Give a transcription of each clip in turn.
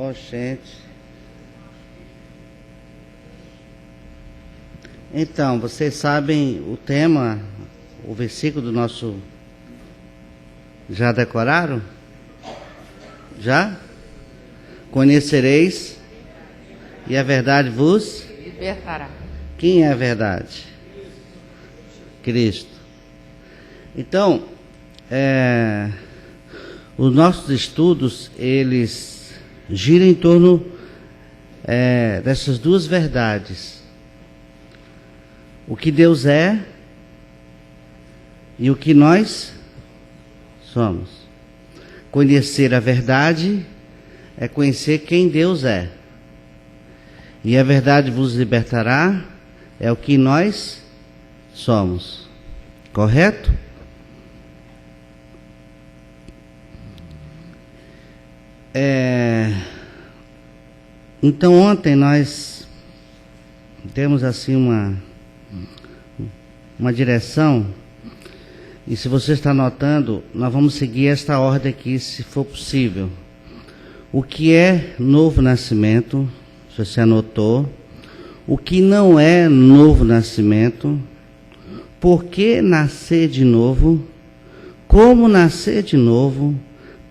Oxente. Então, vocês sabem o tema, o versículo do nosso... Já decoraram? Já? Conhecereis e a verdade vos libertará. Quem é a verdade? Cristo. Então, os nossos estudos, eles giram em torno dessas duas verdades. O que Deus é e o que nós somos. Conhecer a verdade é conhecer quem Deus é. E a verdade vos libertará é o que nós somos. Correto? Então ontem nós temos assim uma direção, e se você está anotando, nós vamos seguir esta ordem aqui, se for possível. O que é novo nascimento, se você anotou, o que não é novo nascimento, por que nascer de novo, como nascer de novo,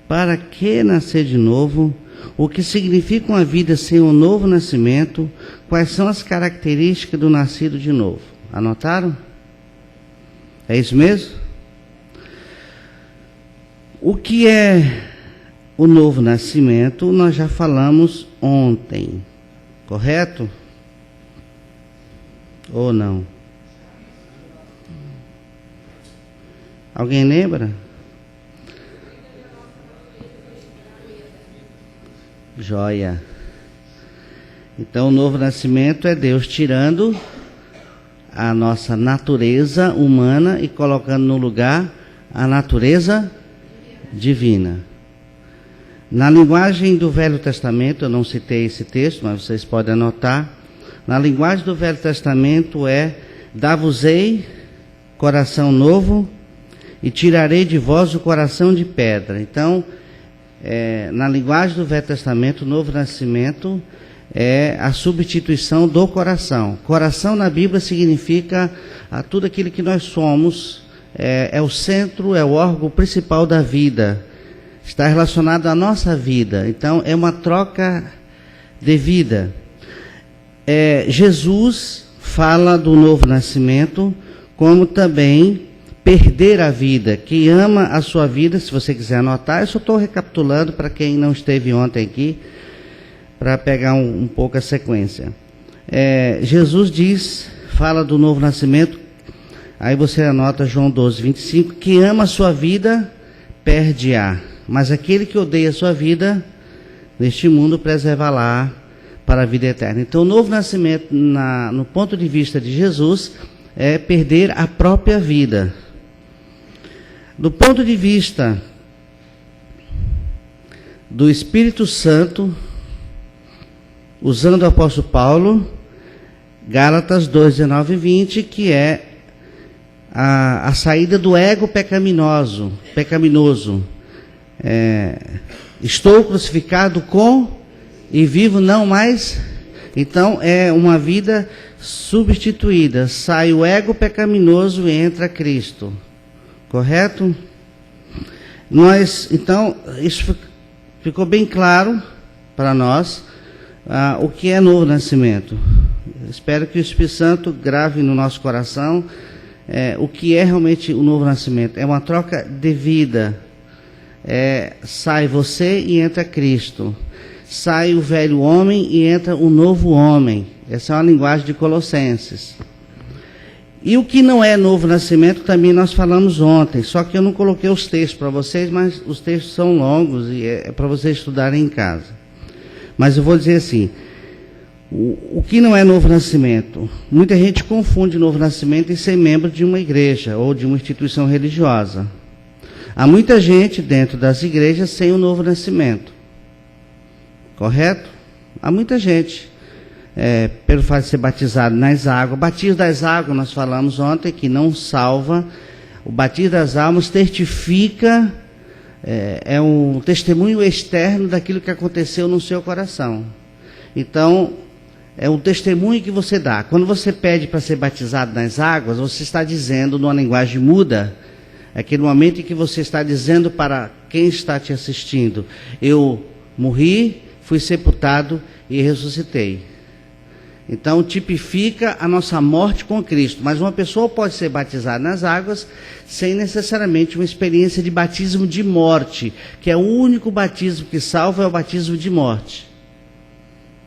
para que nascer de novo, o que significa uma vida sem um novo nascimento, quais são as características do nascido de novo. Anotaram? É isso mesmo? O que é o novo nascimento, nós já falamos ontem, correto? Ou não? Alguém lembra? Joia. Então, o novo nascimento é Deus tirando a nossa natureza humana e colocando no lugar a natureza divina. Na linguagem do Velho Testamento, eu não citei esse texto, mas vocês podem anotar. Na linguagem do Velho Testamento dar-vos-ei coração novo e tirarei de vós o coração de pedra. Então, na linguagem do Velho Testamento, o novo nascimento é a substituição do coração. Coração na Bíblia significa tudo aquilo que nós somos, é o centro, é o órgão principal da vida, está relacionado à nossa vida. Então, é uma troca de vida. Jesus fala do novo nascimento como também perder a vida. Quem ama a sua vida, se você quiser anotar, eu só estou recapitulando para quem não esteve ontem aqui, para pegar um pouco a sequência. Jesus fala do novo nascimento, aí você anota João 12, 25, quem ama a sua vida, perde-a, mas aquele que odeia a sua vida, neste mundo, preserva-la para a vida eterna. Então, o novo nascimento, no ponto de vista de Jesus, é perder a própria vida. Do ponto de vista do Espírito Santo, usando o apóstolo Paulo, Gálatas 2, 19 e 20, que é a saída do ego pecaminoso. Estou crucificado com e vivo não mais. Então é uma vida substituída. Sai o ego pecaminoso e entra Cristo. Correto? Então, isso ficou bem claro para nós, o que é novo nascimento. Espero que o Espírito Santo grave no nosso coração o que é realmente o novo nascimento. É uma troca de vida. Sai você e entra Cristo. Sai o velho homem e entra o novo homem. Essa é uma linguagem de Colossenses. E o que não é novo nascimento também nós falamos ontem, só que eu não coloquei os textos para vocês, mas os textos são longos e é para vocês estudarem em casa. Mas eu vou dizer assim, o que não é novo nascimento? Muita gente confunde novo nascimento em ser membro de uma igreja ou de uma instituição religiosa. Há muita gente dentro das igrejas sem o novo nascimento. Correto? Há muita gente. Pelo fato de ser batizado nas águas. O batismo das águas, nós falamos ontem, que não salva. O batismo das almas testifica é um testemunho externo daquilo que aconteceu no seu coração. Então, é um testemunho que você dá. Quando você pede para ser batizado nas águas, você está dizendo, numa linguagem muda, aquele momento em que você está dizendo para quem está te assistindo: eu morri, fui sepultado e ressuscitei. Então tipifica a nossa morte com Cristo. Mas uma pessoa pode ser batizada nas águas sem necessariamente uma experiência de batismo de morte, que é o único batismo que salva, é o batismo de morte.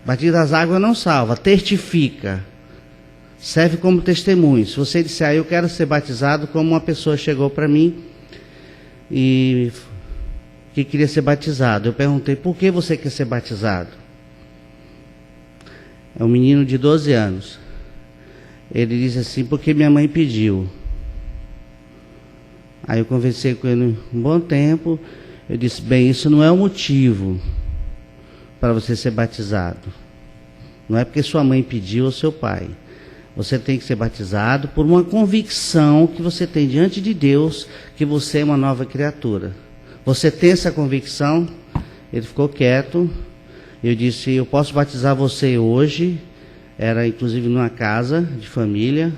O batismo das águas não salva, testifica. Serve como testemunho. Se você disser: eu quero ser batizado, como uma pessoa chegou para mim e que queria ser batizado. Eu perguntei: por que você quer ser batizado? É um menino de 12 anos. Ele disse assim: porque minha mãe pediu. Aí eu conversei com ele um bom tempo. Eu disse: bem, isso não é o motivo para você ser batizado. Não é porque sua mãe pediu ou seu pai. Você tem que ser batizado por uma convicção que você tem diante de Deus, que você é uma nova criatura. Você tem essa convicção? Ele ficou quieto. Eu disse: eu posso batizar você hoje. Era inclusive numa casa de família.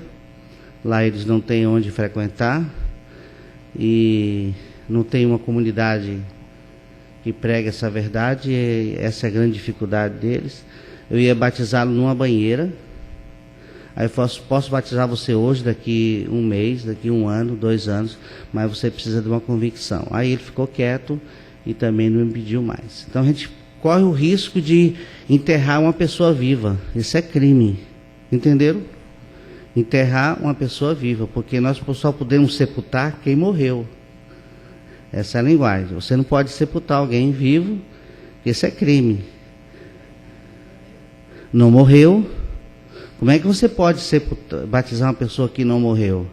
Lá eles não têm onde frequentar. E não tem uma comunidade que pregue essa verdade. E essa é a grande dificuldade deles. Eu ia batizá-lo numa banheira. Aí eu posso batizar você hoje, daqui um mês, daqui um ano, 2 anos. Mas você precisa de uma convicção. Aí ele ficou quieto e também não me pediu mais. Então a gente corre o risco de enterrar uma pessoa viva. Isso é crime. Entenderam? Enterrar uma pessoa viva, porque nós só podemos sepultar quem morreu. Essa é a linguagem. Você não pode sepultar alguém vivo, isso é crime. Não morreu. Como é que você pode batizar uma pessoa que não morreu?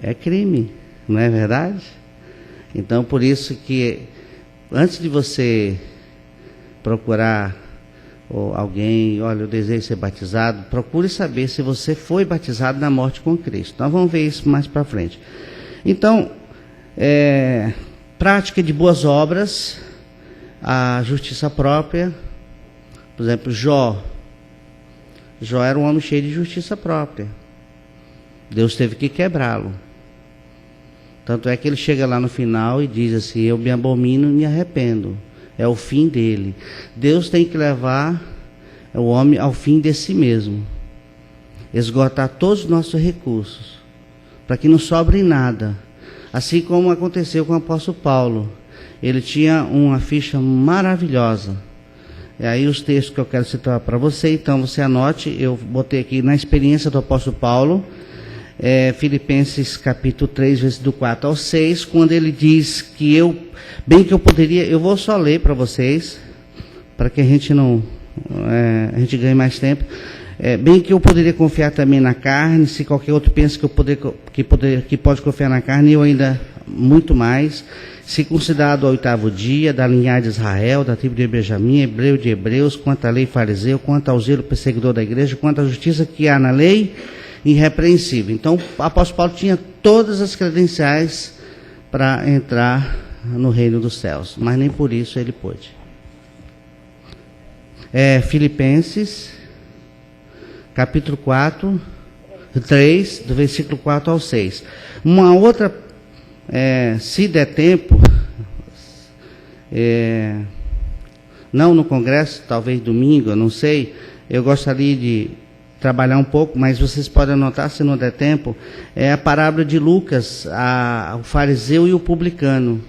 É crime, não é verdade? Então, por isso que antes de você procurar alguém: olha, eu desejo ser batizado, procure saber se você foi batizado na morte com Cristo. Nós vamos ver isso mais para frente. Então, prática de boas obras, a justiça própria. Por exemplo, Jó era um homem cheio de justiça própria. Deus teve que quebrá-lo. Tanto é que ele chega lá no final e diz assim: eu me abomino e me arrependo. É o fim dele. Deus tem que levar o homem ao fim de si mesmo. Esgotar todos os nossos recursos, para que não sobre nada. Assim como aconteceu com o apóstolo Paulo. Ele tinha uma ficha maravilhosa. E aí os textos que eu quero citar para você, então você anote. Eu botei aqui na experiência do apóstolo Paulo, Filipenses capítulo 3, versículo 4 ao 6, quando ele diz que eu poderia, eu vou só ler para vocês, para que a gente ganhe mais tempo. Bem que eu poderia confiar também na carne, se qualquer outro pensa que pode confiar na carne, eu ainda muito mais. Circuncidado ao 8º dia, da linhagem de Israel, da tribo de Benjamim, hebreu de hebreus, quanto à lei fariseu, quanto ao zelo perseguidor da igreja, quanto à justiça que há na lei, irrepreensível. Então, o apóstolo Paulo tinha todas as credenciais para entrar no reino dos céus, mas nem por isso ele pôde. Filipenses, capítulo 3, do versículo 4 ao 6. Uma outra, se der tempo, não no congresso, talvez domingo, eu não sei, eu gostaria de trabalhar um pouco, mas vocês podem anotar se não der tempo, é a parábola de Lucas, o fariseu e o publicano.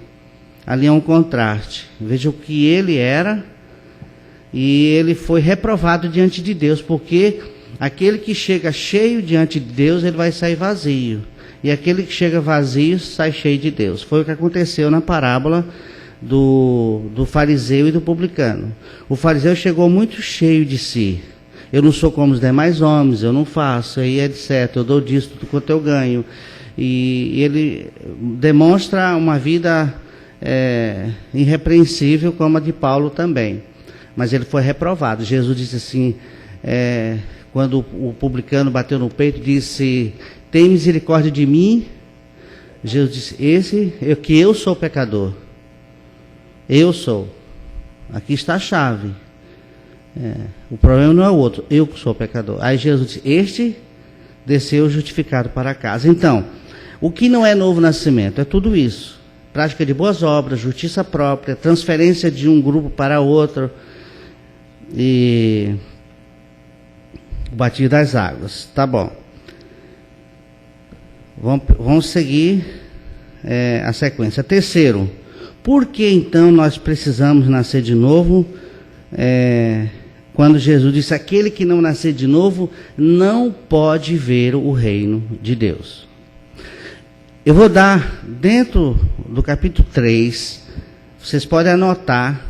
Ali é um contraste. Veja o que ele era, e ele foi reprovado diante de Deus, porque aquele que chega cheio diante de Deus, ele vai sair vazio, e aquele que chega vazio, sai cheio de Deus. Foi o que aconteceu na parábola do fariseu e do publicano. O fariseu chegou muito cheio de si. Eu não sou como os demais homens, eu não faço, aí etc. Eu dou disso tudo quanto eu ganho. E ele demonstra uma vida irrepreensível, como a de Paulo também. Mas ele foi reprovado. Jesus disse assim, quando o publicano bateu no peito, disse: tem misericórdia de mim, Jesus disse, que eu sou pecador. Eu sou. Aqui está a chave. O problema não é o outro, eu que sou pecador. Aí Jesus disse, este desceu justificado para casa. Então, o que não é novo nascimento? É tudo isso. Prática de boas obras, justiça própria, transferência de um grupo para outro e o batismo das águas. Tá bom. Vamos seguir a sequência. Terceiro, por que então nós precisamos nascer de novo? Quando Jesus disse, aquele que não nascer de novo não pode ver o reino de Deus. Eu vou dar, dentro do capítulo 3, vocês podem anotar,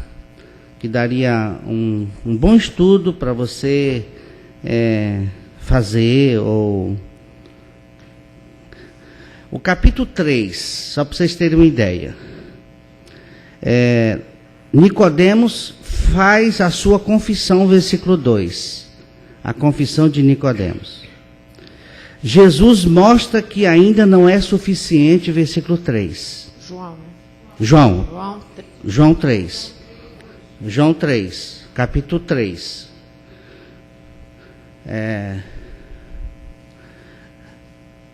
que daria um bom estudo para você fazer, ou... O capítulo 3, só para vocês terem uma ideia. Nicodemos faz a sua confissão, versículo 2. A confissão de Nicodemos. Jesus mostra que ainda não é suficiente, versículo 3. João 3, capítulo 3.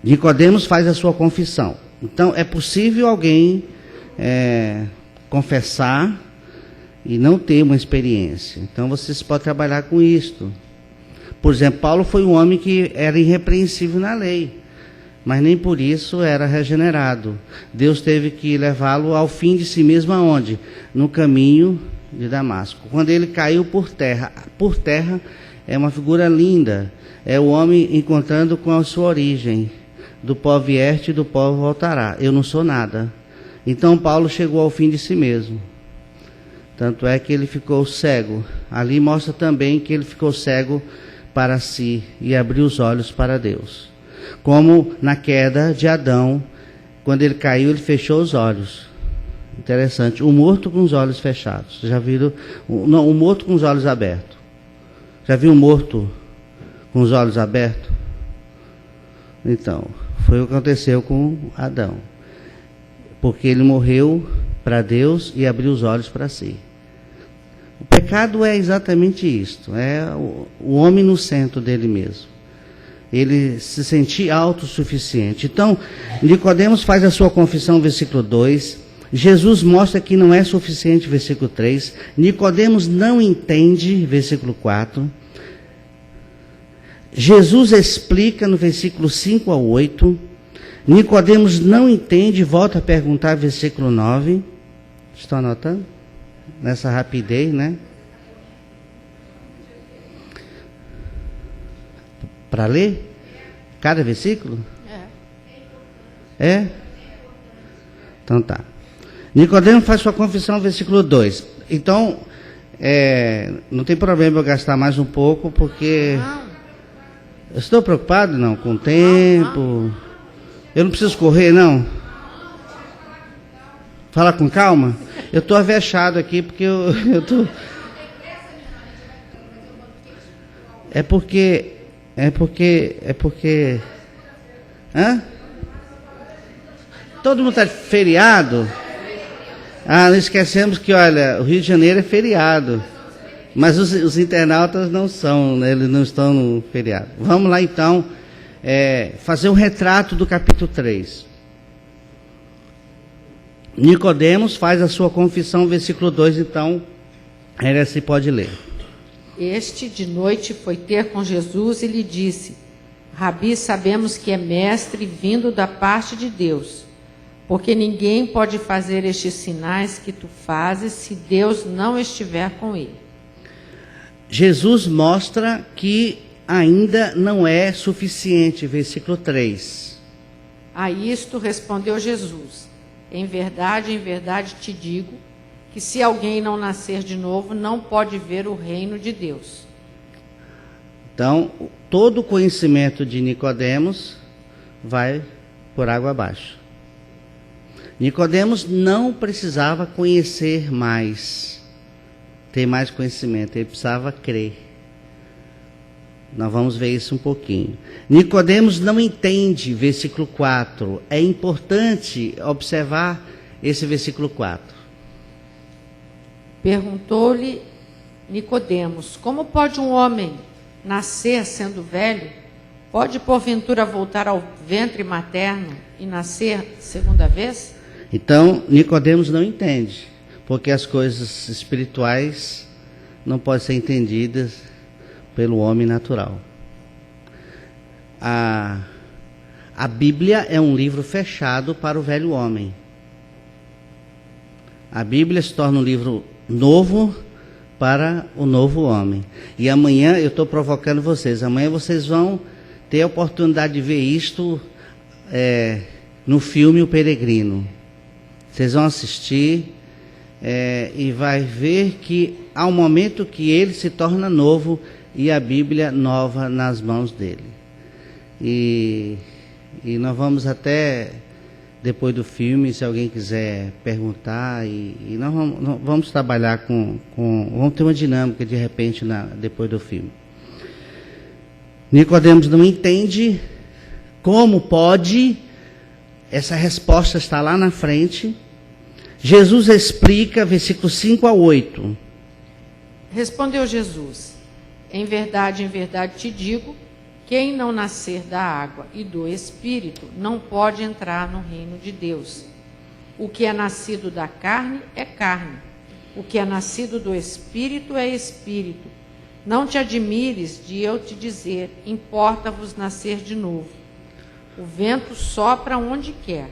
Nicodemos faz a sua confissão. Então, é possível alguém confessar e não ter uma experiência. Então, vocês podem trabalhar com isto. Por exemplo, Paulo foi um homem que era irrepreensível na lei, mas nem por isso era regenerado. Deus teve que levá-lo ao fim de si mesmo aonde? No caminho de Damasco. Quando ele caiu por terra é uma figura linda, é o homem encontrando com a sua origem. Do pó vieste e do pó voltará. Eu não sou nada. Então Paulo chegou ao fim de si mesmo. Tanto é que ele ficou cego. Ali mostra também que ele ficou cego para si e abriu os olhos para Deus. Como na queda de Adão, quando ele caiu, ele fechou os olhos. Interessante. O morto com os olhos fechados. Já viram? Não, o morto com os olhos abertos. Já viu um morto com os olhos abertos? Então, foi o que aconteceu com Adão. Porque ele morreu para Deus e abriu os olhos para si. O pecado é exatamente isto. É o homem no centro dele mesmo. Ele se sentir autossuficiente. Então, Nicodemos faz a sua confissão, versículo 2. Jesus mostra que não é suficiente, versículo 3. Nicodemos não entende, versículo 4. Jesus explica no versículo 5 a 8. Nicodemos não entende, volta a perguntar, versículo 9. Estão anotando? Nessa rapidez, né? Para ler? Cada versículo? É? Então tá. Nicodemos faz sua confissão, versículo 2. Então, não tem problema eu gastar mais um pouco, porque... Eu estou preocupado, não, com o tempo. Eu não preciso correr, não. Fala com calma. Eu estou avexado aqui, porque eu estou... É porque... Hã? Todo mundo está de feriado? Não esquecemos que, olha, o Rio de Janeiro é feriado. Mas os internautas não são, né? Eles não estão no feriado. Vamos lá, então, fazer um retrato do capítulo 3. Nicodemos faz a sua confissão, versículo 2, então, se pode ler. Este de noite foi ter com Jesus e lhe disse: Rabi, sabemos que é mestre vindo da parte de Deus, porque ninguém pode fazer estes sinais que tu fazes se Deus não estiver com ele. Jesus mostra que ainda não é suficiente, versículo 3. A isto respondeu Jesus: em verdade te digo, que se alguém não nascer de novo, não pode ver o reino de Deus. Então, todo o conhecimento de Nicodemos vai por água abaixo. Nicodemos não precisava conhecer mais, ter mais conhecimento, ele precisava crer. Nós vamos ver isso um pouquinho. Nicodemos não entende, versículo 4. É importante observar esse versículo 4. Perguntou-lhe Nicodemos: como pode um homem nascer sendo velho? Pode porventura voltar ao ventre materno e nascer segunda vez? Então, Nicodemos não entende, porque as coisas espirituais não podem ser entendidas pelo homem natural. A Bíblia é um livro fechado para o velho homem. A Bíblia se torna um livro novo para o novo homem. E amanhã eu estou provocando vocês. Amanhã vocês vão ter a oportunidade de ver isto no filme O Peregrino. Vocês vão assistir e vai ver que há um momento que ele se torna novo e a Bíblia nova nas mãos dele. E nós vamos até, depois do filme, se alguém quiser perguntar, e nós vamos trabalhar vamos ter uma dinâmica de repente depois do filme. Nicodemos não entende como pode, essa resposta está lá na frente. Jesus explica, versículos 5 a 8. Respondeu Jesus: em verdade te digo, quem não nascer da água e do Espírito não pode entrar no reino de Deus. O que é nascido da carne é carne, o que é nascido do Espírito é Espírito. Não te admires de eu te dizer, importa-vos nascer de novo. O vento sopra onde quer,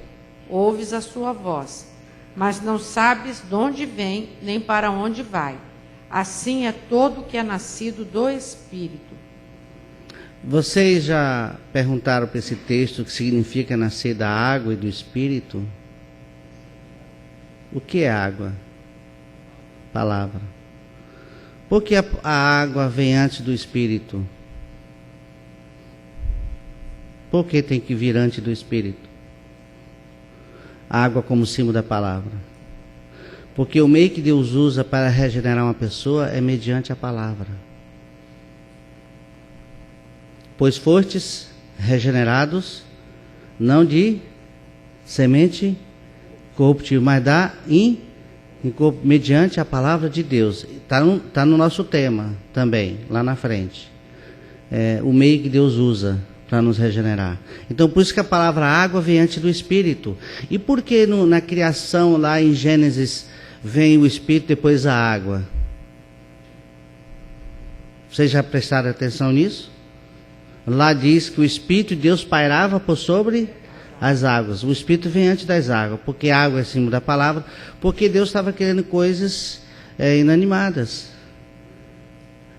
ouves a sua voz, mas não sabes de onde vem nem para onde vai. Assim é todo o que é nascido do Espírito. Vocês já perguntaram para esse texto o que significa nascer da água e do Espírito? O que é água? Palavra. Por que a água vem antes do Espírito? Por que tem que vir antes do Espírito? A água como símbolo da palavra. Porque o meio que Deus usa para regenerar uma pessoa é mediante a palavra. Pois fostes regenerados, não de semente corruptível, mas mediante a palavra de Deus. Está no nosso tema também, lá na frente. O meio que Deus usa para nos regenerar. Então, por isso que a palavra água vem antes do Espírito. E por que na criação, lá em Gênesis, vem o Espírito, depois a água? Vocês já prestaram atenção nisso? Lá diz que o Espírito de Deus pairava por sobre as águas. O Espírito vem antes das águas, porque a água é símbolo da palavra, porque Deus estava querendo coisas inanimadas.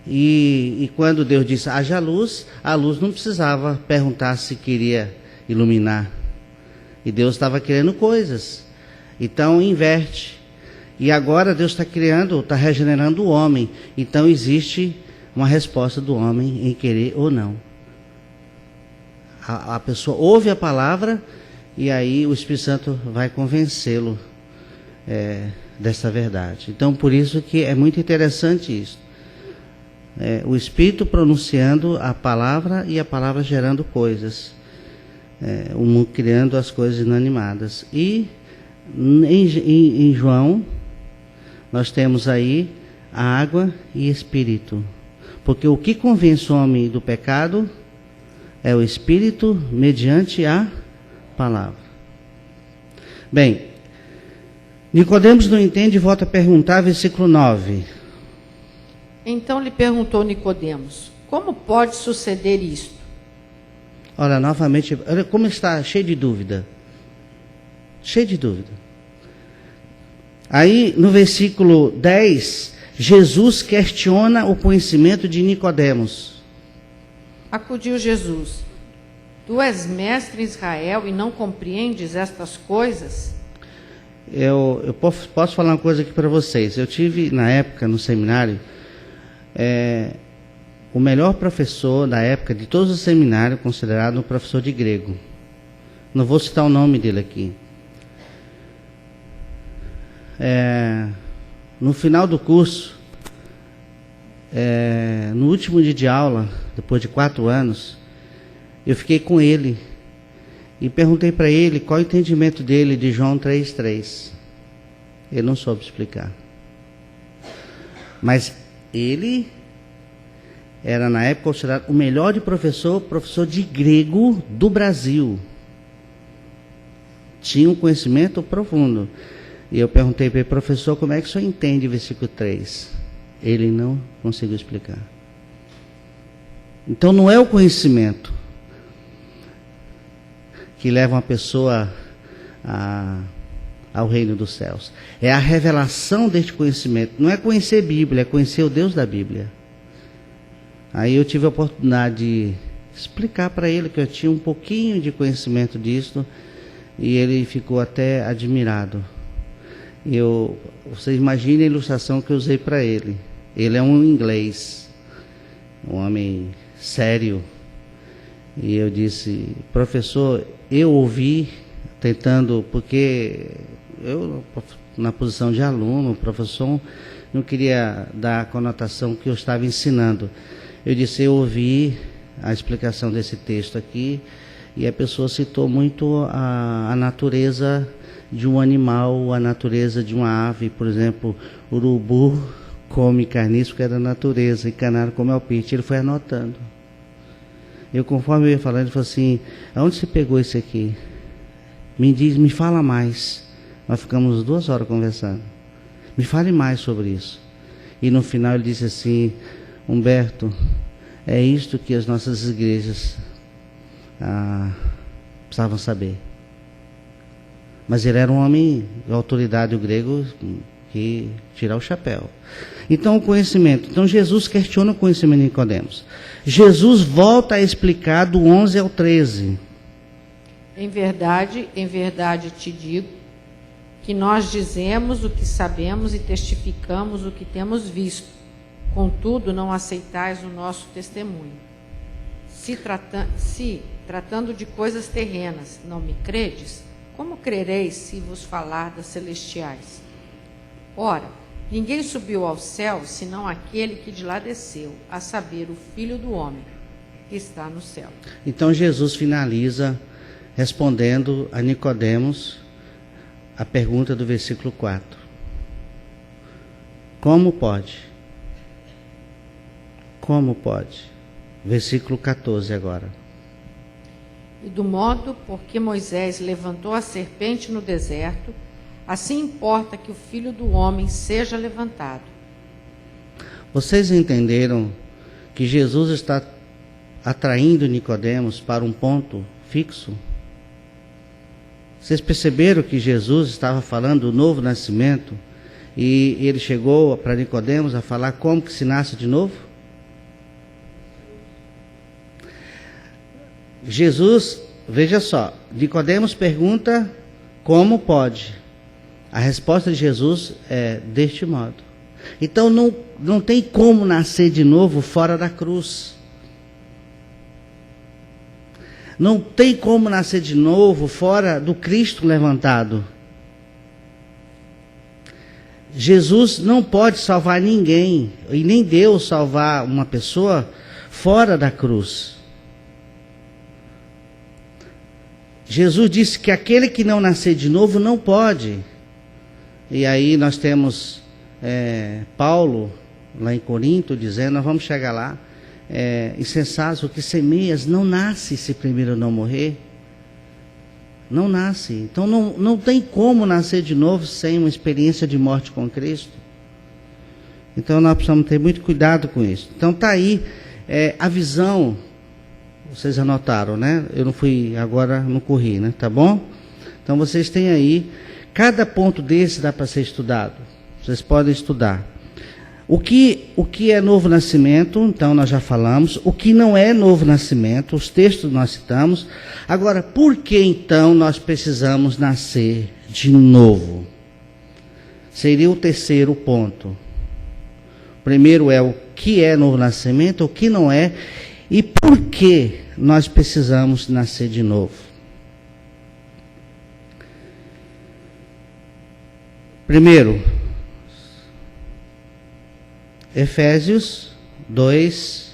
E quando Deus disse, haja luz, a luz não precisava perguntar se queria iluminar. E Deus estava querendo coisas. Então, inverte. E agora Deus está criando, está regenerando o homem. Então, existe uma resposta do homem em querer ou não. A pessoa ouve a palavra e aí o Espírito Santo vai convencê-lo dessa verdade. Então, por isso que é muito interessante isso. O Espírito pronunciando a palavra e a palavra gerando coisas. O mundo criando as coisas inanimadas. E em João, nós temos aí a água e Espírito. Porque o que convence o homem do pecado é o Espírito mediante a palavra. Bem, Nicodemos não entende e volta a perguntar, versículo 9. Então lhe perguntou Nicodemos: como pode suceder isto? Olha, novamente, olha como está cheio de dúvida. Cheio de dúvida. Aí, no versículo 10, Jesus questiona o conhecimento de Nicodemos. Acudiu Jesus: tu és mestre em Israel e não compreendes estas coisas? Eu posso falar uma coisa aqui para vocês. Eu tive, na época, no seminário, o melhor professor da época de todos os seminários, considerado um professor de grego. Não vou citar o nome dele aqui. No final do curso, no último dia de aula, depois de 4 anos, eu fiquei com ele e perguntei para ele qual o entendimento dele de João 3,3. Ele não soube explicar. Mas ele era, na época, considerado o melhor de professor de grego do Brasil. Tinha um conhecimento profundo. E eu perguntei para ele, professor, como é que o senhor entende o versículo 3? Ele não conseguiu explicar. Então não é o conhecimento que leva uma pessoa ao reino dos céus. É a revelação deste conhecimento. Não é conhecer a Bíblia, é conhecer o Deus da Bíblia. Aí eu tive a oportunidade de explicar para ele que eu tinha um pouquinho de conhecimento disso, e ele ficou até admirado. Você imagina a ilustração que eu usei para ele. Ele é um inglês, um homem sério. E eu disse, professor, eu ouvi, tentando, porque eu, na posição de aluno, o professor não queria dar a conotação que eu estava ensinando. Eu disse, eu ouvi a explicação desse texto aqui, e a pessoa citou muito a natureza de um animal, a natureza de uma ave. Por exemplo, urubu come carniço, que é da natureza, e canário come alpiste. Ele foi anotando. Eu, conforme eu ia falando, ele falou assim, aonde você pegou isso aqui? Me fala mais. Nós ficamos 2 horas conversando. Me fale mais sobre isso. E no final ele disse assim, Humberto, é isto que as nossas igrejas precisavam saber. Mas ele era um homem de autoridade grego que tirar o chapéu. Então o conhecimento. Então Jesus questiona o conhecimento de Nicodemos. Jesus volta a explicar do 11 ao 13. Em verdade te digo que nós dizemos o que sabemos e testificamos o que temos visto. Contudo, não aceitais o nosso testemunho. Se tratando de coisas terrenas, não me credes? Como crereis se vos falar das celestiais? Ora, ninguém subiu ao céu, senão aquele que de lá desceu, a saber, o Filho do Homem, que está no céu. Então Jesus finaliza respondendo a Nicodemos a pergunta do versículo 4. Como pode? Como pode? Versículo 14 agora. E do modo por que Moisés levantou a serpente no deserto, assim importa que o Filho do Homem seja levantado. Vocês entenderam que Jesus está atraindo Nicodemos para um ponto fixo? Vocês perceberam que Jesus estava falando do novo nascimento e ele chegou para Nicodemos a falar como que se nasce de novo? Jesus, veja só, Nicodemos pergunta como pode. A resposta de Jesus é deste modo. Então não tem como nascer de novo fora da cruz. Não tem como nascer de novo fora do Cristo levantado. Jesus não pode salvar ninguém, e nem Deus salvar uma pessoa fora da cruz. Jesus disse que aquele que não nascer de novo não pode. E aí nós temos Paulo, lá em Corinto, dizendo, nós vamos chegar lá, insensato, o que semeias não nasce se primeiro não morrer. Não nasce. Então não tem como nascer de novo sem uma experiência de morte com Cristo. Então nós precisamos ter muito cuidado com isso. Então está aí a visão. Vocês anotaram, né? Eu não fui, agora não corri, né? Tá bom? Então vocês têm aí, cada ponto desse dá para ser estudado. Vocês podem estudar. O que é novo nascimento, então nós já falamos. O que não é novo nascimento, os textos nós citamos. Agora, por que então nós precisamos nascer de novo? Seria o terceiro ponto. Primeiro é o que é novo nascimento, o que não é. E por que nós precisamos nascer de novo? Primeiro, Efésios 2.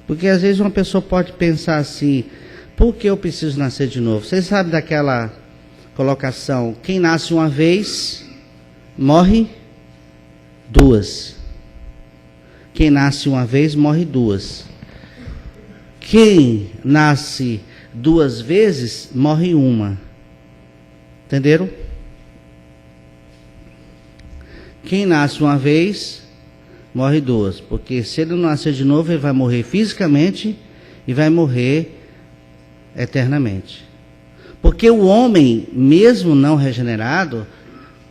Porque às vezes uma pessoa pode pensar assim, por que eu preciso nascer de novo? Vocês sabem daquela colocação, quem nasce uma vez, morre duas. Quem nasce uma vez, morre duas. Quem nasce duas vezes, morre uma. Entenderam? Quem nasce uma vez, morre duas. Porque se ele não nascer de novo, ele vai morrer fisicamente e vai morrer eternamente. Porque o homem, mesmo não regenerado,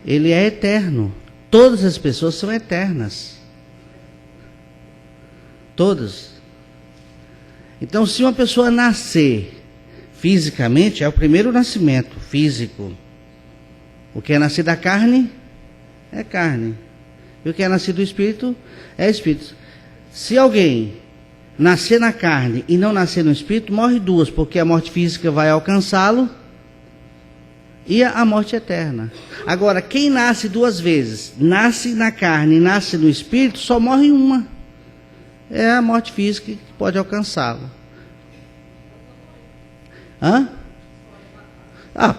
ele é eterno. Todas as pessoas são eternas. Todas. Então, se uma pessoa nascer fisicamente, é o primeiro nascimento físico. O que é nascido da carne, é carne. E o que é nascido do espírito, é espírito. Se alguém nascer na carne e não nascer no espírito, morre duas, porque a morte física vai alcançá-lo e a morte eterna. Agora, quem nasce duas vezes, nasce na carne e nasce no espírito, só morre uma. É a morte física que pode alcançá-lo. Hã?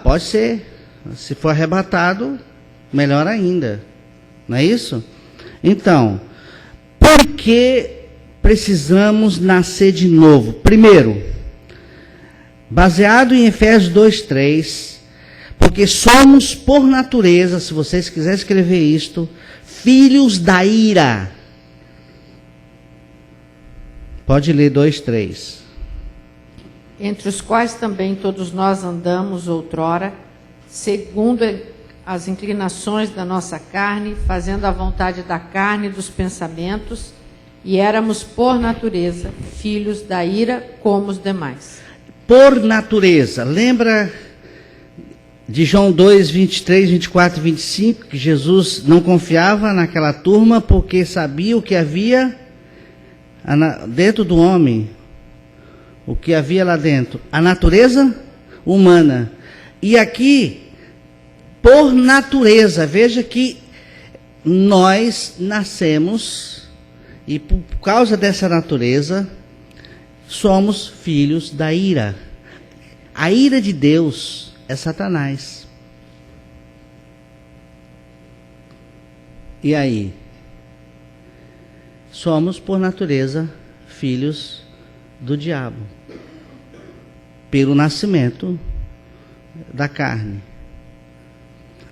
Pode ser. Se for arrebatado, melhor ainda. Não é isso? Então, por que precisamos nascer de novo? Primeiro, baseado em Efésios 2:3, porque somos por natureza, se vocês quiserem escrever isto, filhos da ira. Pode ler 2:3. Entre os quais também todos nós andamos outrora, segundo as inclinações da nossa carne, fazendo a vontade da carne e dos pensamentos, e éramos por natureza filhos da ira como os demais. Por natureza. Lembra de João 2, 23, 24 e 25, que Jesus não confiava naquela turma porque sabia o que havia dentro do homem, o que havia lá dentro, a natureza humana. E aqui, por natureza, veja que nós nascemos e por causa dessa natureza somos filhos da ira. A ira de Deus é Satanás. E aí? Somos, por natureza, filhos do diabo. Pelo nascimento da carne.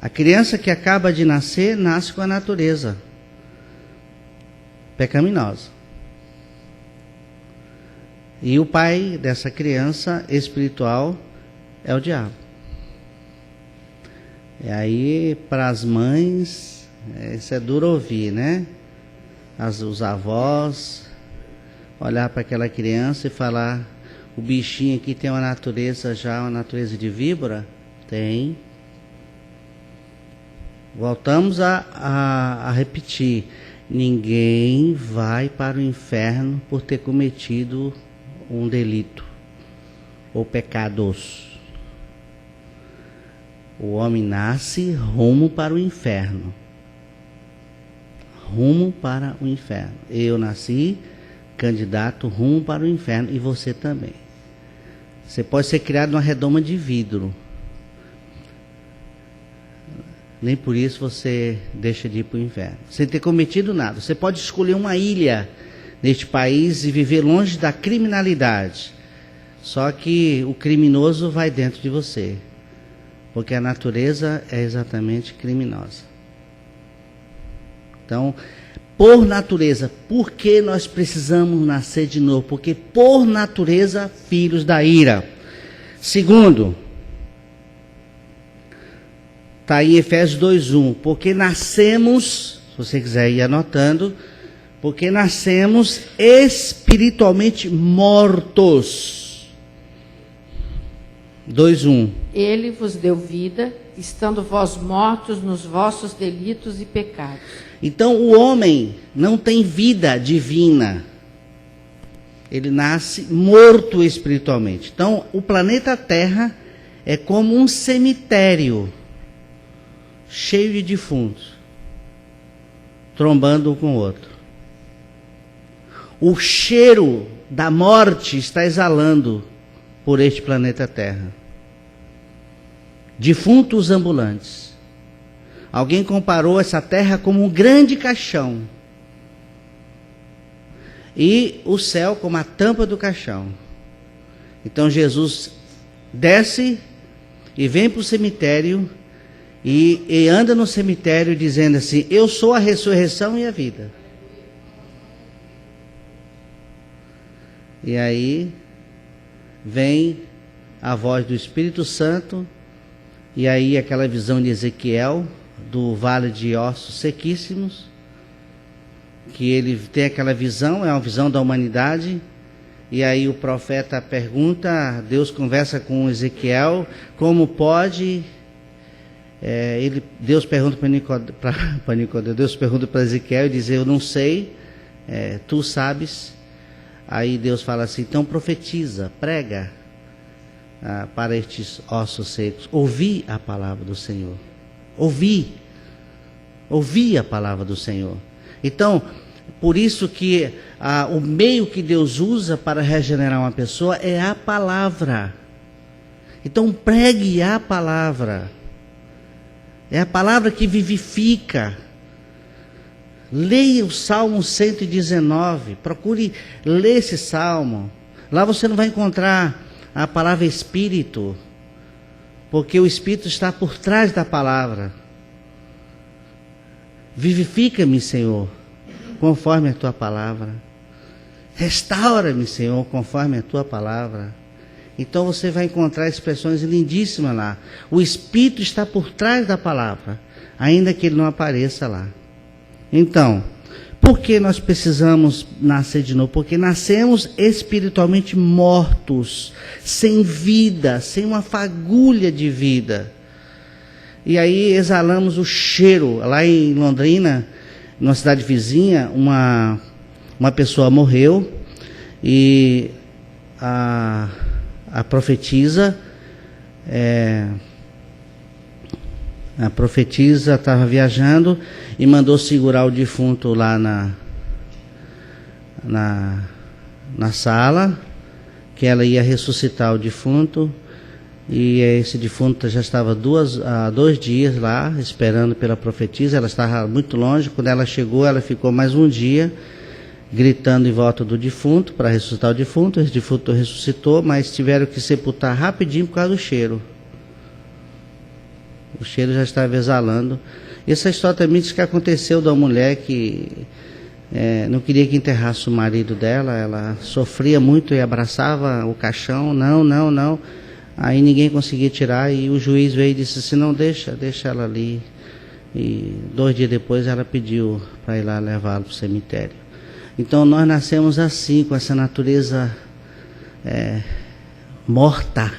A criança que acaba de nascer, nasce com a natureza pecaminosa. E o pai dessa criança espiritual é o diabo. E aí, para as mães, isso é duro ouvir, né? Os avós, olhar para aquela criança e falar, o bichinho aqui tem uma natureza já, uma natureza de víbora? Tem. Voltamos a repetir, ninguém vai para o inferno por ter cometido um delito ou pecados. O homem nasce rumo para o inferno. Rumo para o inferno. Eu nasci candidato rumo para o inferno e você também. Você pode ser criado numa redoma de vidro. Nem por isso você deixa de ir para o inferno. Sem ter cometido nada. Você pode escolher uma ilha neste país e viver longe da criminalidade. Só que o criminoso vai dentro de você. Porque a natureza é exatamente criminosa. Então, por natureza, por que nós precisamos nascer de novo? Porque por natureza, filhos da ira. Segundo, está aí Efésios 2:1, porque nascemos, se você quiser ir anotando, porque nascemos espiritualmente mortos. 2:1. Ele vos deu vida, estando vós mortos nos vossos delitos e pecados. Então o homem não tem vida divina. ele nasce morto espiritualmente. Então, o planeta Terra é como um cemitério cheio de defuntos, trombando um com o outro. O cheiro da morte está exalando por este planeta Terra. Defuntos ambulantes. Alguém comparou essa terra como um grande caixão. E o céu como a tampa do caixão. Então Jesus desce e vem para o cemitério e anda no cemitério dizendo assim: eu sou a ressurreição e a vida. E aí vem a voz do Espírito Santo, e aí aquela visão de Ezequiel, do vale de ossos sequíssimos, que ele tem aquela visão, é uma visão da humanidade, e aí o profeta pergunta, Deus conversa com Ezequiel, como pode, Deus pergunta para Nicodemo, Deus pergunta para Ezequiel e diz: eu não sei, tu sabes. Aí Deus fala assim: então profetiza, prega para estes ossos secos. Ouvi a palavra do Senhor. Ouvi a palavra do Senhor. Então, por isso que o meio que Deus usa para regenerar uma pessoa é a palavra. Então pregue a palavra. É a palavra que vivifica. Leia o Salmo 119, procure ler esse Salmo. Lá você não vai encontrar a palavra Espírito, porque o Espírito está por trás da palavra. Vivifica-me, Senhor, conforme a tua palavra. Restaura-me, Senhor, conforme a tua palavra. Então você vai encontrar expressões lindíssimas lá. O Espírito está por trás da palavra, ainda que ele não apareça lá. Então, por que nós precisamos nascer de novo? Porque nascemos espiritualmente mortos, sem vida, sem uma fagulha de vida. E aí exalamos o cheiro. Lá em Londrina, numa cidade vizinha, uma pessoa morreu e a profetisa estava viajando e mandou segurar o defunto lá na sala, que ela ia ressuscitar o defunto, e esse defunto já estava há 2 dias lá, esperando pela profetisa. Ela estava muito longe. Quando ela chegou, ela ficou mais um dia, gritando em volta do defunto, para ressuscitar o defunto. Esse defunto ressuscitou, mas tiveram que sepultar rapidinho por causa do cheiro. O cheiro já estava exalando. Essa história também diz que aconteceu de uma mulher que não queria que enterrasse o marido dela. Ela sofria muito e abraçava o caixão. Não. Aí ninguém conseguia tirar, e o juiz veio e disse assim: não, deixa ela ali. E 2 dias depois ela pediu para ir lá levá-lo para o cemitério. Então nós nascemos assim, com essa natureza morta.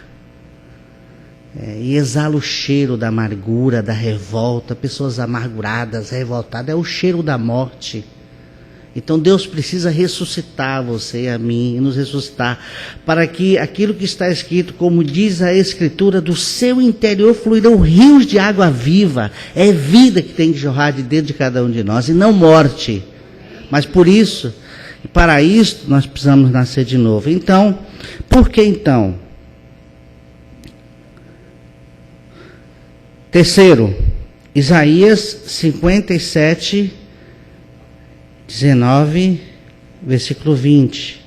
E exala o cheiro da amargura, da revolta. Pessoas amarguradas, revoltadas, é o cheiro da morte. Então Deus precisa ressuscitar você e a mim, e nos ressuscitar, para que aquilo que está escrito, como diz a Escritura, do seu interior fluirão rios de água viva. É vida que tem que jorrar de dentro de cada um de nós, e não morte. Mas por isso, e para isso, nós precisamos nascer de novo. Então, por que então? Terceiro, Isaías 57, 19, versículo 20.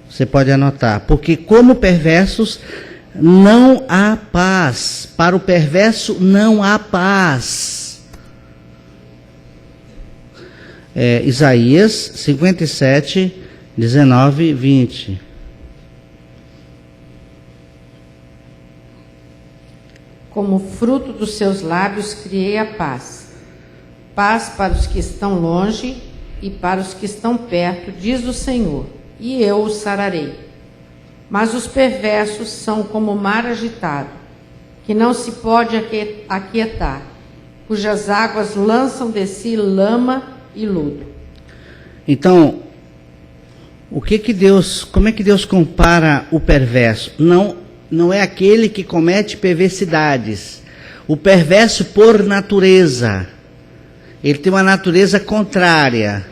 Você pode anotar. Porque como perversos não há paz. Para o perverso não há paz. Isaías 57, 19 e 20. Como fruto dos seus lábios criei a paz. Paz para os que estão longe e para os que estão perto, diz o Senhor, e eu os sararei. Mas os perversos são como o mar agitado, que não se pode aquietar, cujas águas lançam de si lama e lodo. Então, Como é que Deus compara o perverso? Não é aquele que comete perversidades. O perverso por natureza. Ele tem uma natureza contrária.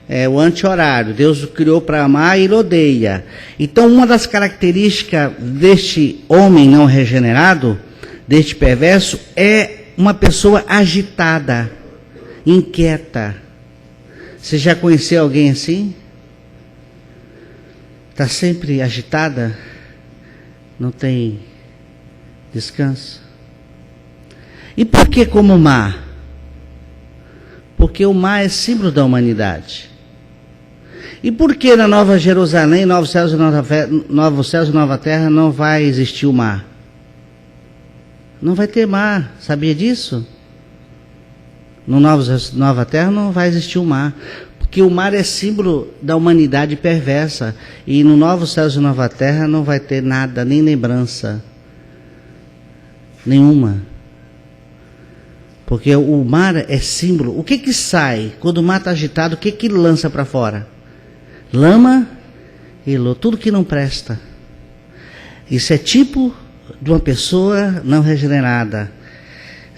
É o anti-horário. Deus o criou para amar e ele odeia. Então, uma das características deste homem não regenerado, deste perverso, é uma pessoa agitada, inquieta. Você já conheceu alguém assim? Está sempre agitada? Não tem descanso? E por que como mar? Porque o mar é símbolo da humanidade. E por que na Nova Jerusalém, Novos Céus e Nova Terra, não vai existir o mar? Não vai ter mar, sabia disso? No Nova Terra não vai existir o mar. Porque o mar é símbolo da humanidade perversa. E no Novos Céus e Nova Terra não vai ter nada, nem lembrança. Nenhuma. Porque o mar é símbolo. O que sai? Quando o mar está agitado, o que lança para fora? Lama e lodo. Tudo que não presta. Isso é tipo de uma pessoa não regenerada.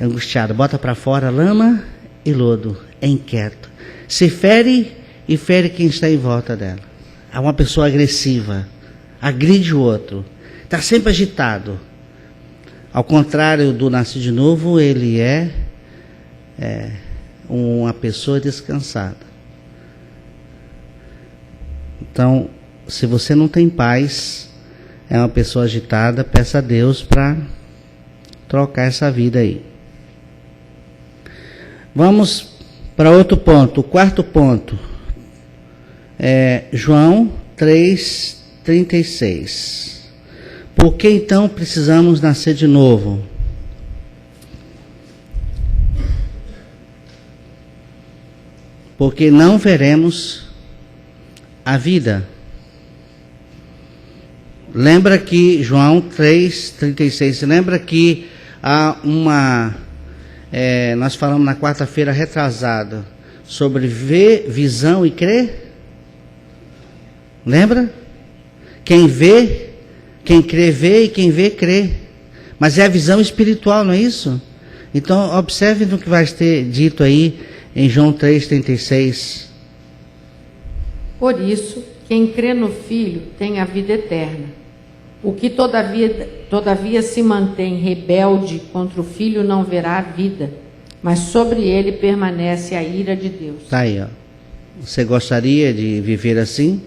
Angustiada. Bota para fora lama e lodo. É inquieto. Se fere e fere quem está em volta dela. É uma pessoa agressiva. Agride o outro. Está sempre agitado. Ao contrário do nascido de novo, ele é uma pessoa descansada. Então, se você não tem paz, é uma pessoa agitada, peça a Deus para trocar essa vida aí. Vamos para outro ponto, o quarto ponto. João 3,36. Por que então precisamos nascer de novo? Porque não veremos a vida. Lembra que, João 3,36, lembra que há nós falamos na quarta-feira retrasada, sobre ver, visão e crer? Lembra? Quem vê, quem crê vê e quem vê crê. Mas é a visão espiritual, não é isso? Então, observe no que vai ter dito aí em João 3,36. Por isso, quem crê no Filho tem a vida eterna. O que todavia se mantém rebelde contra o Filho não verá a vida, mas sobre ele permanece a ira de Deus. Está aí, ó. Você gostaria de viver assim?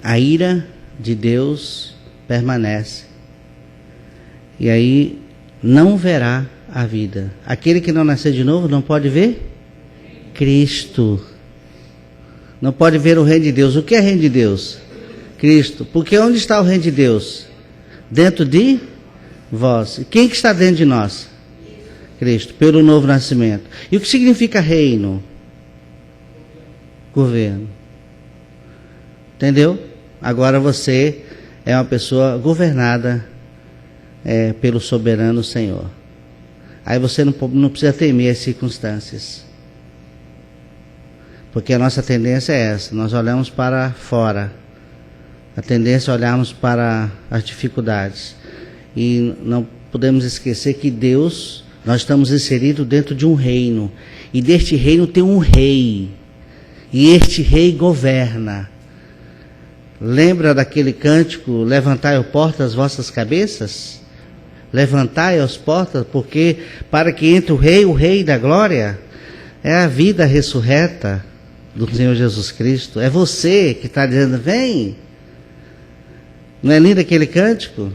A ira de Deus permanece. E aí não verá a vida. Aquele que não nascer de novo não pode ver Cristo. Não pode ver o reino de Deus. O que é reino de Deus? Cristo. Porque onde está o reino de Deus? Dentro de vós. Quem que está dentro de nós? Cristo. Pelo novo nascimento. E o que significa reino? Governo. Entendeu? Agora você é uma pessoa governada pelo soberano Senhor. Aí você não precisa temer as circunstâncias. Porque a nossa tendência é essa, nós olhamos para fora. A tendência é olharmos para as dificuldades. E não podemos esquecer que Deus, nós estamos inseridos dentro de um reino. E deste reino tem um rei. E este rei governa. Lembra daquele cântico, levantai as portas as vossas cabeças? Levantai as portas, porque para que entre o rei da glória, é a vida ressurreta do Senhor Jesus Cristo. É você que está dizendo, vem. Não é lindo aquele cântico?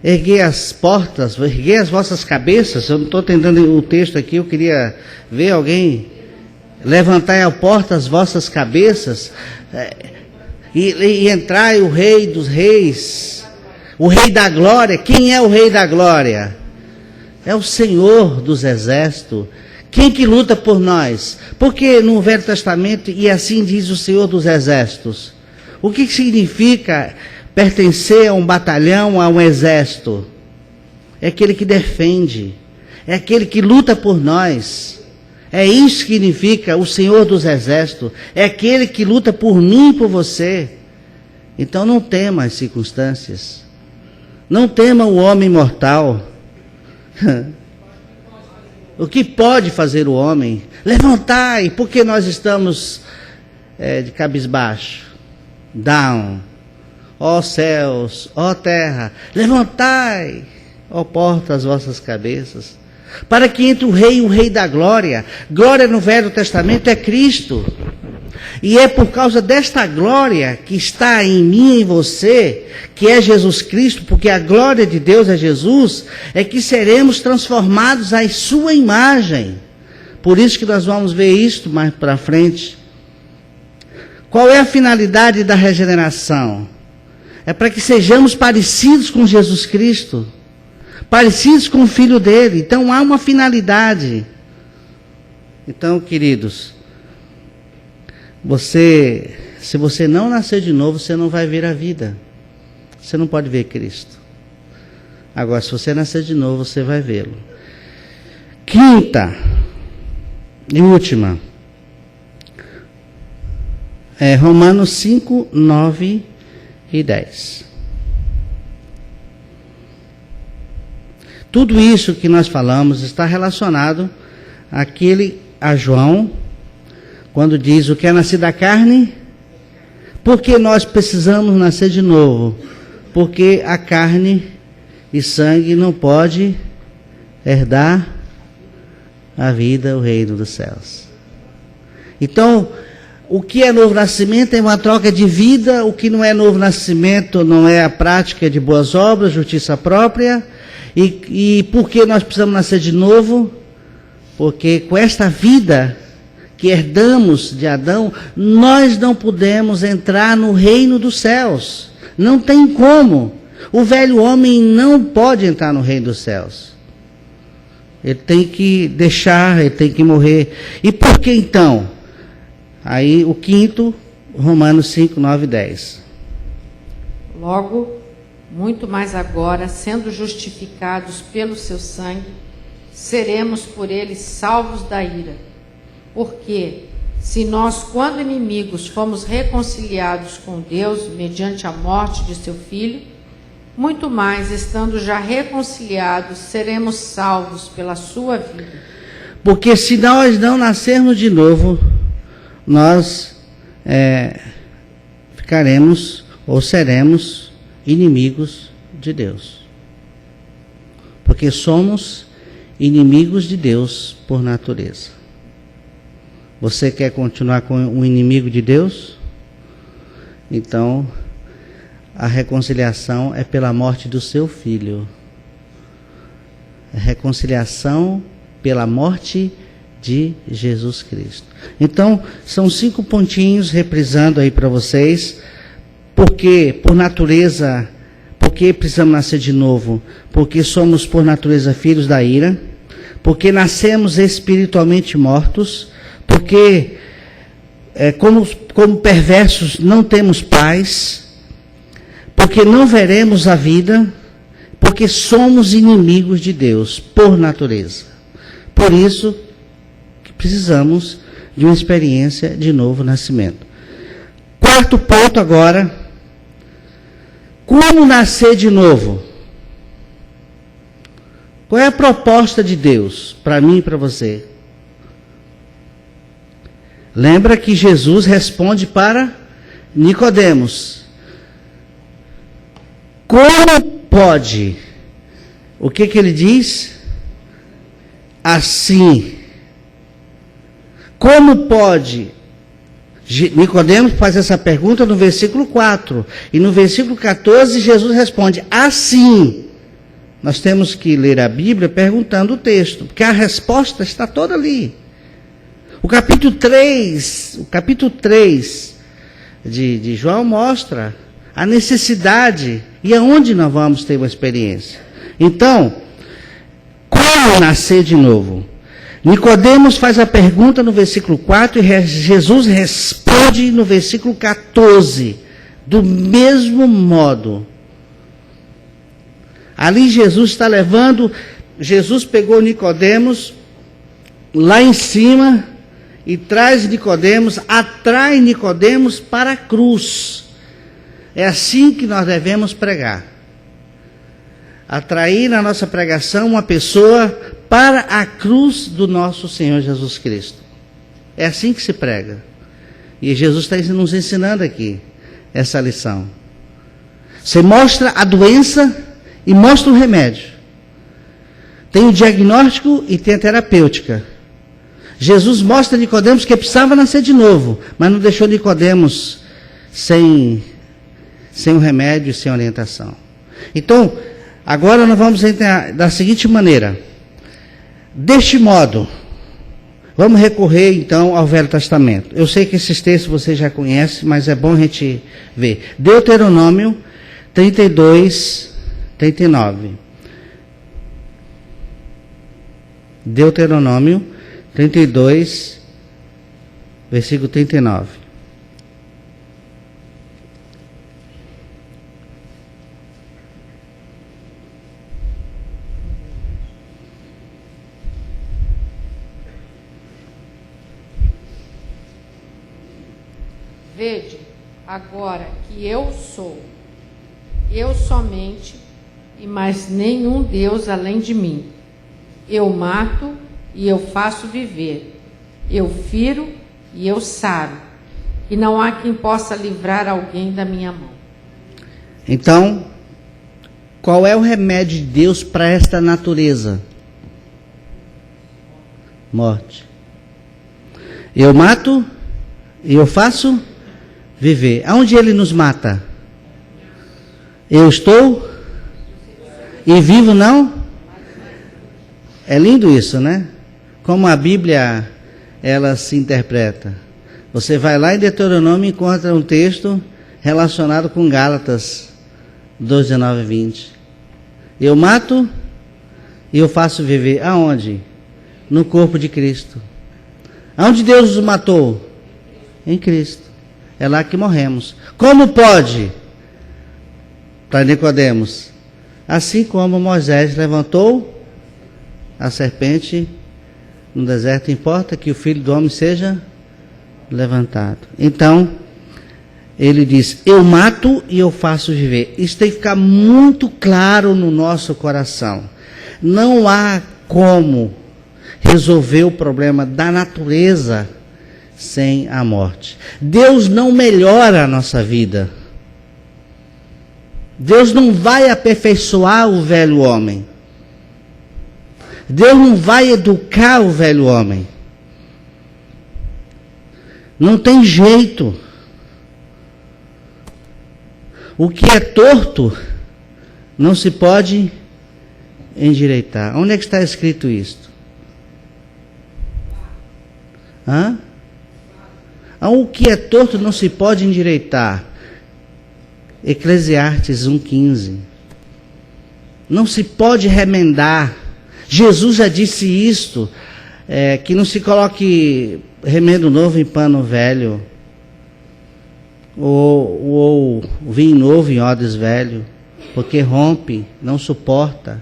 Erguei as portas, erguei as vossas cabeças. Eu não estou entendendo o texto aqui, eu queria ver alguém. Levantai a porta as vossas cabeças, e entrai o rei dos reis, o rei da glória. Quem é o rei da glória? É o Senhor dos exércitos. Quem que luta por nós? Porque no Velho Testamento, e assim diz o Senhor dos exércitos. O que significa pertencer a um batalhão, a um exército? É aquele que defende. É aquele que luta por nós. É isso que significa o Senhor dos Exércitos. É aquele que luta por mim e por você. Então não tema as circunstâncias. Não tema o homem mortal. O que pode fazer o homem? Levantai, porque nós estamos de cabisbaixo. Down. Ó céus, ó terra, levantai, ó porta, as vossas cabeças, para que entre o rei da glória. Glória no Velho Testamento é Cristo. E é por causa desta glória que está em mim e em você, que é Jesus Cristo, porque a glória de Deus é Jesus, é que seremos transformados à sua imagem. Por isso que nós vamos ver isto mais para frente. Qual é a finalidade da regeneração? É para que sejamos parecidos com Jesus Cristo, parecidos com o Filho dele. Então há uma finalidade. Então, queridos, se você não nascer de novo, você não vai ver a vida. Você não pode ver Cristo. Agora, se você nascer de novo, você vai vê-lo. Quinta e última. Romanos 5, 9 e 10. Tudo isso que nós falamos está relacionado a João, quando diz: o que é nascido da carne, porque nós precisamos nascer de novo, porque a carne e sangue não pode herdar a vida, o reino dos céus. Então, o que é novo nascimento é uma troca de vida. O que não é novo nascimento não é a prática de boas obras, justiça própria. E por que nós precisamos nascer de novo? Porque com esta vida que herdamos de Adão, nós não podemos entrar no reino dos céus. Não tem como. O velho homem não pode entrar no reino dos céus. Ele tem que deixar, ele tem que morrer. E por que então? Aí o quinto, Romanos 5, 9 e 10. Logo, muito mais agora, sendo justificados pelo seu sangue, seremos por ele salvos da ira. Porque, se nós, quando inimigos, fomos reconciliados com Deus mediante a morte de seu Filho, muito mais, estando já reconciliados, seremos salvos pela sua vida. Porque se nós não nascermos de novo, nós ficaremos ou seremos inimigos de Deus. Porque somos inimigos de Deus por natureza. Você quer continuar com um inimigo de Deus? Então, a reconciliação é pela morte do seu filho. A reconciliação pela morte de Jesus Cristo. Então, são 5 pontinhos, reprisando aí para vocês. Porque, por natureza, porque precisamos nascer de novo? Porque somos, por natureza, filhos da ira. Porque nascemos espiritualmente mortos. Porque, como perversos, não temos paz. Porque não veremos a vida. Porque somos inimigos de Deus, por natureza. Por isso, precisamos de uma experiência de novo nascimento. Quarto ponto agora. Como nascer de novo? Qual é a proposta de Deus para mim e para você? Lembra que Jesus responde para Nicodemos. Como pode? O que ele diz? Assim. Como pode? Nicodemos faz essa pergunta no versículo 4. E no versículo 14, Jesus responde, assim. Nós temos que ler a Bíblia perguntando o texto, porque a resposta está toda ali. O capítulo 3 de João mostra a necessidade e aonde nós vamos ter uma experiência. Então, como nascer de novo? Nicodemos faz a pergunta no versículo 4 e Jesus responde no versículo 14, do mesmo modo. Ali Jesus pegou Nicodemos lá em cima e atrai Nicodemos para a cruz. É assim que nós devemos pregar. Atrair na nossa pregação uma pessoa para a cruz do nosso Senhor Jesus Cristo. É assim que se prega. E Jesus está nos ensinando aqui essa lição. Você mostra a doença e mostra o remédio. Tem o diagnóstico e tem a terapêutica. Jesus mostra a Nicodemos que precisava nascer de novo, mas não deixou Nicodemos sem o remédio e sem orientação. Então, agora nós vamos entrar da seguinte maneira. Deste modo, vamos recorrer então ao Velho Testamento. Eu sei que esses textos você já conhece, mas é bom a gente ver. Deuteronômio 32, 39. Deuteronômio 32, versículo 39. Vede, agora que eu sou, eu somente, e mais nenhum Deus além de mim. Eu mato e eu faço viver. Eu firo e eu saro. E não há quem possa livrar alguém da minha mão. Então, qual é o remédio de Deus para esta natureza? Morte. Eu mato e eu faço viver. Aonde ele nos mata? Eu estou e vivo não? É lindo isso, né? Como a Bíblia, ela se interpreta. Você vai lá em Deuteronômio e encontra um texto relacionado com Gálatas 2, 19 e 20. Eu mato e eu faço viver. Aonde? No corpo de Cristo. Aonde Deus os matou? Em Cristo. É lá que morremos. Como pode? Para Nicodemos. Assim como Moisés levantou a serpente no deserto, importa que o Filho do Homem seja levantado. Então, ele diz, eu mato e eu faço viver. Isso tem que ficar muito claro no nosso coração. Não há como resolver o problema da natureza sem a morte. Deus não melhora a nossa vida. Deus não vai aperfeiçoar o velho homem. Deus não vai educar o velho homem. Não tem jeito. O que é torto não se pode endireitar. Onde é que está escrito isto? Hã? O que é torto não se pode endireitar. Eclesiastes 1,15. Não se pode remendar. Jesus já disse isto, que não se coloque remendo novo em pano velho, ou vinho novo em odres velho, porque rompe, não suporta.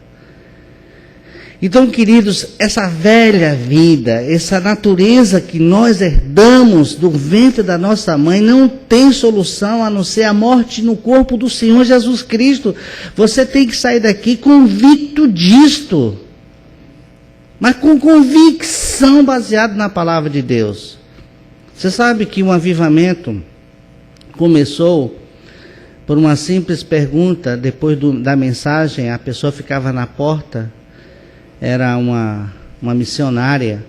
Então, queridos, essa velha vida, essa natureza que nós herdamos do ventre da nossa mãe, não tem solução a não ser a morte no corpo do Senhor Jesus Cristo. Você tem que sair daqui convicto disto, mas com convicção baseada na palavra de Deus. Você sabe que um avivamento começou por uma simples pergunta. Depois da mensagem, a pessoa ficava na porta. Era uma missionária.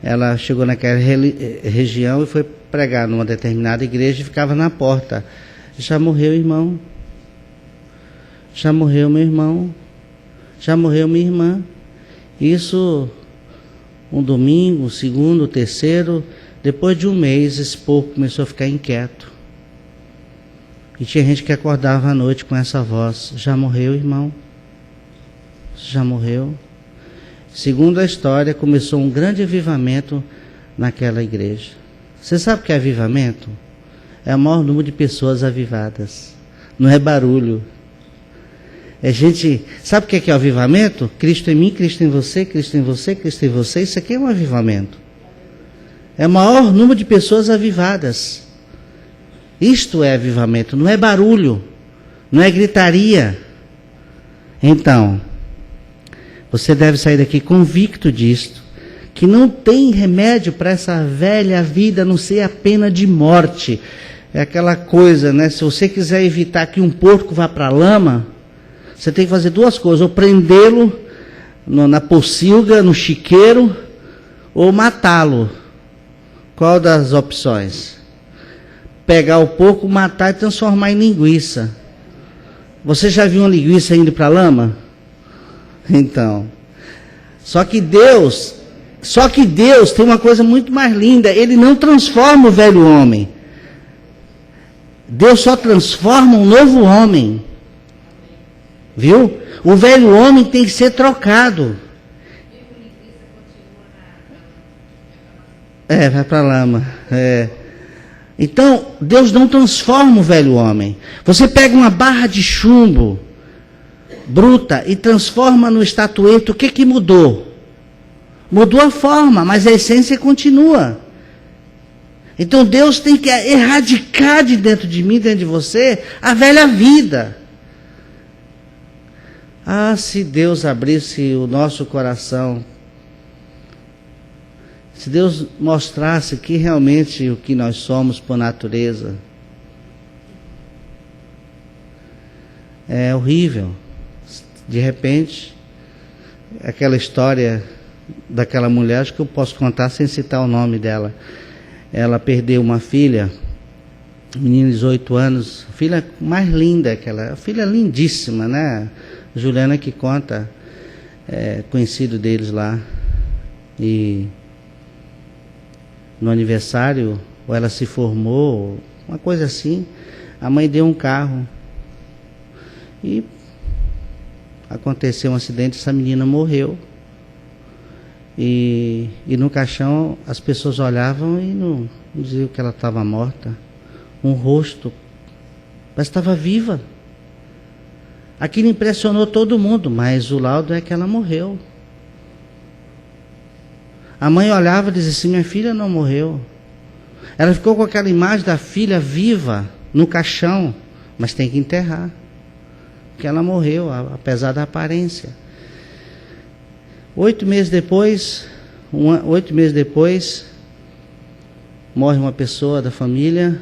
Ela chegou naquela região e foi pregar numa determinada igreja e ficava na porta. Já morreu, irmão? Já morreu, meu irmão? Já morreu, minha irmã? Isso, um domingo, um segundo, um terceiro. Depois de um mês, esse povo começou a ficar inquieto. E tinha gente que acordava à noite com essa voz. Já morreu, irmão? Já morreu? Segundo a história, começou um grande avivamento naquela igreja. Você sabe o que é avivamento? É o maior número de pessoas avivadas. Não é barulho. Sabe o que é o avivamento? Cristo em mim, Cristo em você, Cristo em você, Cristo em você. Isso aqui é um avivamento. É o maior número de pessoas avivadas. Isto é avivamento, não é barulho, não é gritaria. Então, você deve sair daqui convicto disto, que não tem remédio para essa velha vida, a não ser a pena de morte. É aquela coisa, né? Se você quiser evitar que um porco vá para a lama, você tem que fazer duas coisas: ou prendê-lo na pocilga, no chiqueiro, ou matá-lo. Qual das opções? Pegar o porco, matar e transformar em linguiça. Você já viu uma linguiça indo para a lama? Então, só que Deus tem uma coisa muito mais linda. Ele não transforma o velho homem. Deus só transforma um novo homem. Viu? O velho homem tem que ser trocado. Vai para a lama. Então, Deus não transforma o velho homem. Você pega uma barra de chumbo bruta e transforma no estatueto, o que mudou? Mudou a forma, mas a essência continua. Então Deus tem que erradicar de dentro de mim, dentro de você, a velha vida. Se Deus abrisse o nosso coração, se Deus mostrasse que realmente o que nós somos por natureza, é horrível. De repente, aquela história daquela mulher, acho que eu posso contar sem citar o nome dela. Ela perdeu uma filha, menina de 18 anos, filha mais linda, filha lindíssima, né? Juliana que conta, conhecido deles lá. E no aniversário, ou ela se formou, uma coisa assim, a mãe deu um carro. E aconteceu um acidente, essa menina morreu. E no caixão as pessoas olhavam e não diziam que ela estava morta. Um rosto, mas estava viva. Aquilo impressionou todo mundo, mas o laudo é que ela morreu. A mãe olhava e dizia assim: minha filha não morreu. Ela ficou com aquela imagem da filha viva no caixão, mas tem que enterrar, porque ela morreu, apesar da aparência. 8 meses depois, morre uma pessoa da família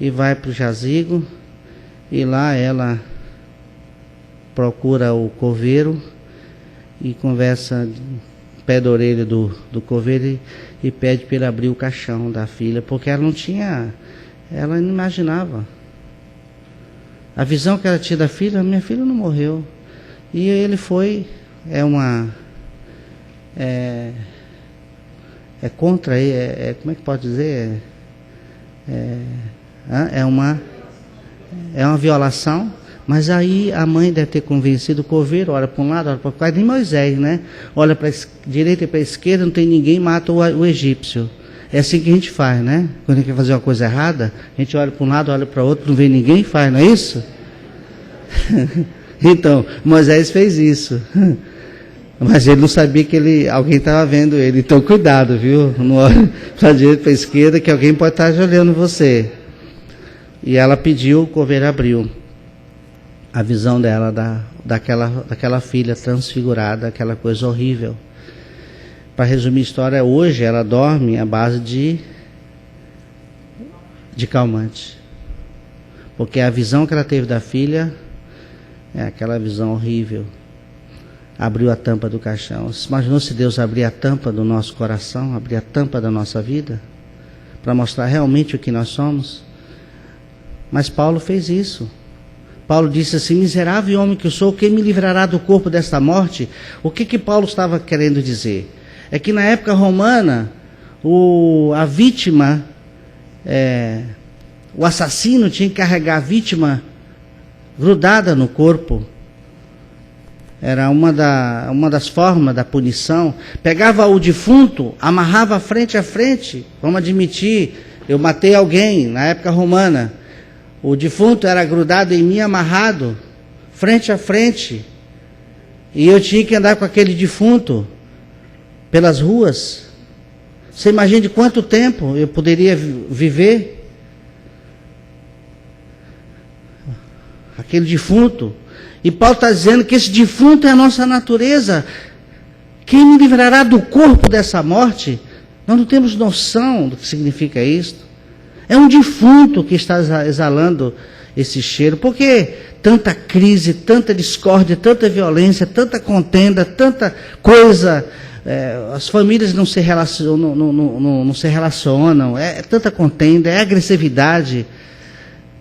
e vai para o jazigo, e lá ela procura o coveiro e conversa, pé da orelha do coveiro e pede para ele abrir o caixão da filha, porque ela não imaginava. A visão que ela tinha da filha: minha filha não morreu. E ele foi, contra, como é que pode dizer? É uma violação. Mas aí a mãe deve ter convencido o coveiro, olha para um lado, olha para o outro, nem Moisés, né? Olha para a direita e para a esquerda, não tem ninguém, mata o egípcio. É assim que a gente faz, né? Quando a gente quer fazer uma coisa errada, a gente olha para um lado, olha para o outro, não vê ninguém, faz, não é isso? Então, Moisés fez isso. Mas ele não sabia que alguém estava vendo ele. Então, cuidado, viu? Não olhe para a direita e para a esquerda, que alguém pode estar olhando você. E ela pediu, o coveiro abriu a visão dela, daquela filha transfigurada, aquela coisa horrível. Para resumir a história, hoje ela dorme à base de calmante. Porque a visão que ela teve da filha é aquela visão horrível. Abriu a tampa do caixão. Você imaginou se Deus abrir a tampa do nosso coração, abrir a tampa da nossa vida, para mostrar realmente o que nós somos? Mas Paulo fez isso. Paulo disse assim: miserável homem que eu sou, quem me livrará do corpo desta morte? O que Paulo estava querendo dizer? É que na época romana, a vítima, o assassino tinha que carregar a vítima grudada no corpo. Era uma das formas da punição. Pegava o defunto, amarrava frente a frente. Vamos admitir, eu matei alguém na época romana. O defunto era grudado em mim, amarrado, frente a frente, e eu tinha que andar com aquele defunto pelas ruas. Você imagina de quanto tempo eu poderia viver? Aquele defunto. E Paulo está dizendo que esse defunto é a nossa natureza. Quem me livrará do corpo dessa morte? Nós não temos noção do que significa isso. É um defunto que está exalando esse cheiro. Por que tanta crise, tanta discórdia, tanta violência, tanta contenda, tanta coisa? As famílias não se relacionam, é tanta contenda, é agressividade.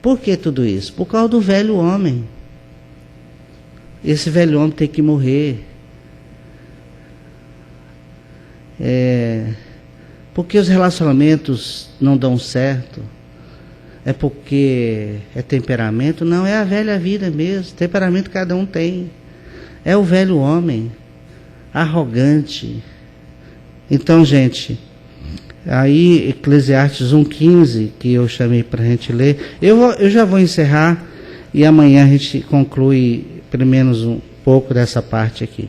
Por que tudo isso? Por causa do velho homem. Esse velho homem tem que morrer. Porque os relacionamentos não dão certo? É porque é temperamento? Não, é a velha vida mesmo. Temperamento cada um tem. É o velho homem, arrogante. Então, gente, aí Eclesiastes 1,15, que eu chamei para a gente ler, eu já vou encerrar e amanhã a gente conclui pelo menos um pouco dessa parte aqui.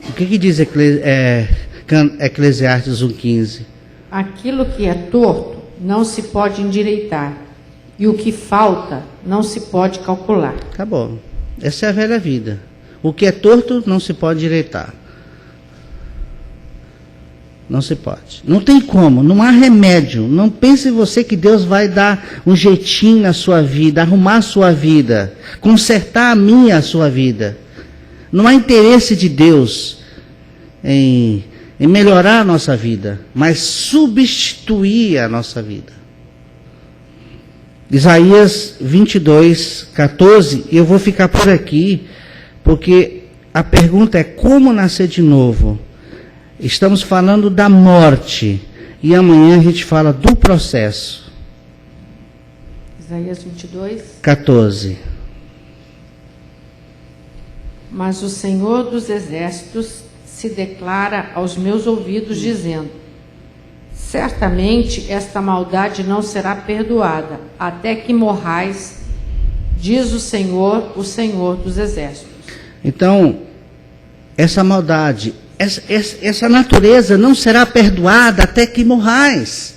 O que diz Eclesiastes 1,15? Aquilo que é torto não se pode endireitar, e o que falta não se pode calcular. Tá bom. Essa é a velha vida. O que é torto não se pode endireitar. Não se pode. Não tem como, não há remédio. Não pense você que Deus vai dar um jeitinho na sua vida, arrumar a sua vida, consertar a sua vida. Não há interesse de Deus em melhorar a nossa vida, mas substituir a nossa vida. Isaías 22, 14, eu vou ficar por aqui, porque a pergunta é como nascer de novo. Estamos falando da morte, e amanhã a gente fala do processo. Isaías 22, 14. Mas o Senhor dos Exércitos se declara aos meus ouvidos, dizendo: certamente esta maldade não será perdoada, até que morrais, diz o Senhor dos Exércitos. Então, essa maldade, essa natureza não será perdoada até que morrais.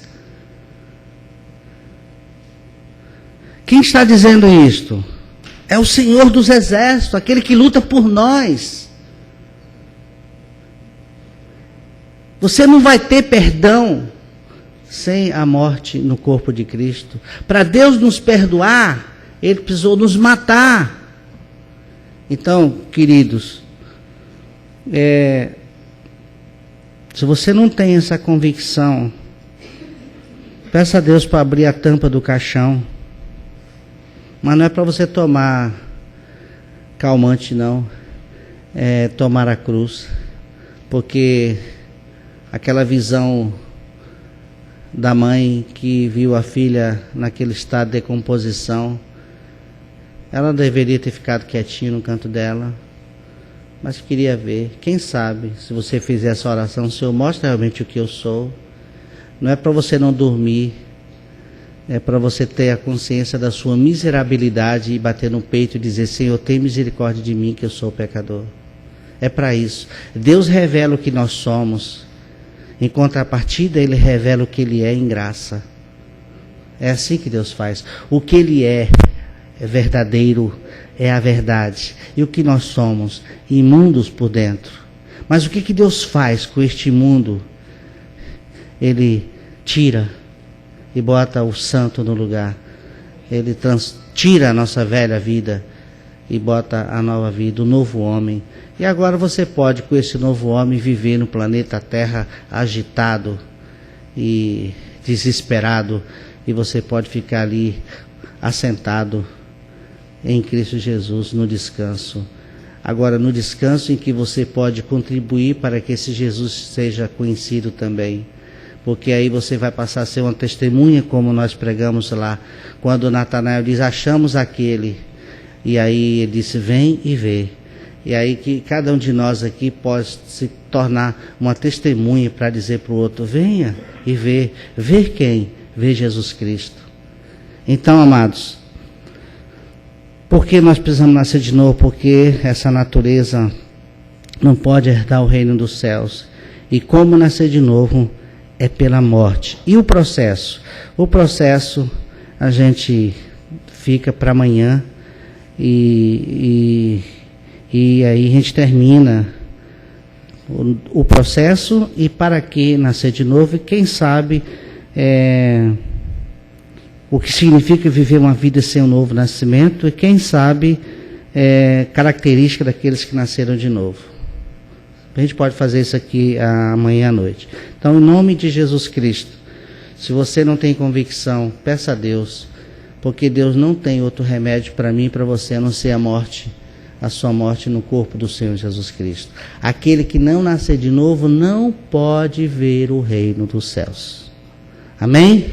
Quem está dizendo isto? É o Senhor dos Exércitos, aquele que luta por nós. Você não vai ter perdão sem a morte no corpo de Cristo. Para Deus nos perdoar, Ele precisou nos matar. Então, queridos, se você não tem essa convicção, peça a Deus para abrir a tampa do caixão. Mas não é para você tomar calmante, não. É tomar a cruz. Porque aquela visão da mãe que viu a filha naquele estado de decomposição, ela deveria ter ficado quietinha no canto dela, mas queria ver. Quem sabe, se você fizer essa oração, Senhor, mostra realmente o que eu sou. Não é para você não dormir, é para você ter a consciência da sua miserabilidade e bater no peito e dizer: Senhor, tem misericórdia de mim, que eu sou pecador. É para isso. Deus revela o que nós somos. Em contrapartida, Ele revela o que Ele é em graça. É assim que Deus faz. O que Ele é verdadeiro, é a verdade. E o que nós somos? Imundos por dentro. Mas o que Deus faz com este mundo? Ele tira e bota o santo no lugar. Ele tira a nossa velha vida e bota a nova vida, o novo homem. E agora você pode, com esse novo homem, viver no planeta Terra agitado e desesperado, e você pode ficar ali assentado em Cristo Jesus no descanso. Agora, no descanso em que você pode contribuir para que esse Jesus seja conhecido também. Porque aí você vai passar a ser uma testemunha, como nós pregamos lá, quando Natanael diz: achamos aquele. E aí ele disse: vem e vê. E aí que cada um de nós aqui pode se tornar uma testemunha para dizer para o outro: venha e vê. Ver quem? Ver Jesus Cristo. Então, amados, Por que nós precisamos nascer de novo? Porque essa natureza não pode herdar o reino dos céus. E como nascer de novo é pela morte. E o processo? O processo a gente fica para amanhã e aí a gente termina o processo e para que nascer de novo, e quem sabe o que significa viver uma vida sem um novo nascimento, e quem sabe característica daqueles que nasceram de novo. A gente pode fazer isso aqui amanhã à noite. Então, em nome de Jesus Cristo, se você não tem convicção, peça a Deus, porque Deus não tem outro remédio para mim e para você, a não ser a morte, a sua morte no corpo do Senhor Jesus Cristo. Aquele que não nascer de novo não pode ver o reino dos céus. Amém?